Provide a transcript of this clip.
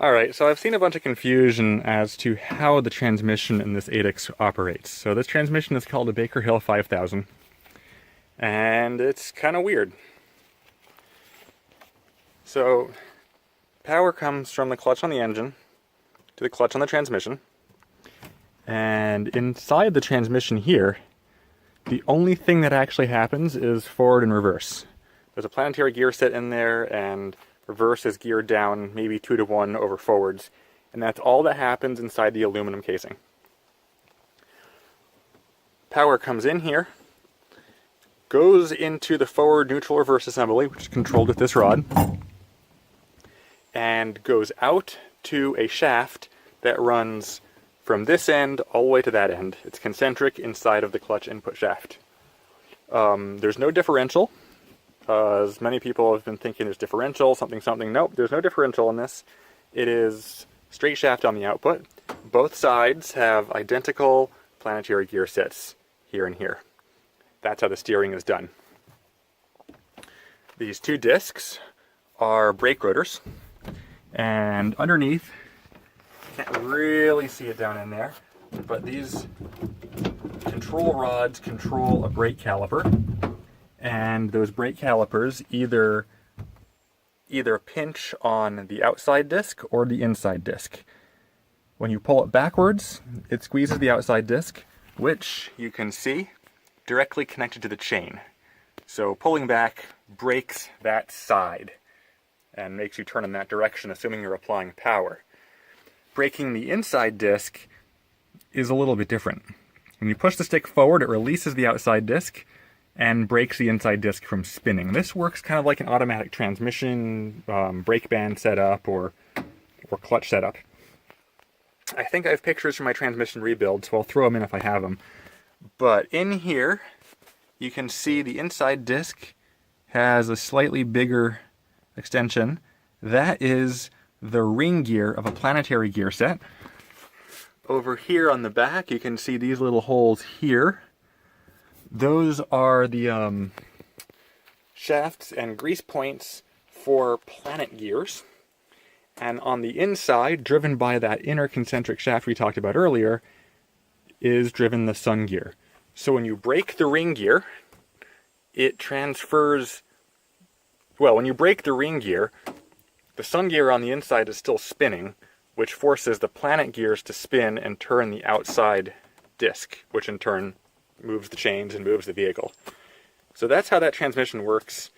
Alright, so I've seen a bunch of confusion as to how the transmission in this 8X operates. So this transmission is called a Baker Hill 5000, and it's kind of weird. So power comes from the clutch on the engine to the clutch on the transmission, and inside the transmission here, the only thing that actually happens is forward and reverse. There's a planetary gear set in there, and reverse is geared down maybe 2 to 1 over forwards, and that's all that happens inside the aluminum casing. Power comes in here, goes into the forward neutral reverse assembly, which is controlled with this rod, and goes out to a shaft that runs from this end all the way to that end. It's concentric inside of the clutch input shaft. There's no differential. As many people have been thinking there's differential, something. Nope, there's no differential in this. It is straight shaft on the output. Both sides have identical planetary gear sets here and here. That's how the steering is done. These two discs are brake rotors, and underneath, can't really see it down in there, but these control rods control a brake caliper. And those brake calipers either pinch on the outside disc or the inside disc. When you pull it backwards, it squeezes the outside disc, which you can see directly connected to the chain. So pulling back breaks that side and makes you turn in that direction, assuming you're applying power. Braking the inside disc is a little bit different. When you push the stick forward, it releases the outside disc and breaks the inside disc from spinning. This works kind of like an automatic transmission, brake band setup, or clutch setup. I think I have pictures from my transmission rebuild, so I'll throw them in if I have them. But in here, you can see the inside disc has a slightly bigger extension. That is the ring gear of a planetary gear set. Over here on the back, you can see these little holes here. Those are the shafts and grease points for planet gears. And on the inside, driven by that inner concentric shaft we talked about earlier, is driven the sun gear. So when you break the ring gear, it transfers... Well, when you break the ring gear, the sun gear on the inside is still spinning, which forces the planet gears to spin and turn the outside disc, which in turn moves the chains and moves the vehicle. So that's how that transmission works.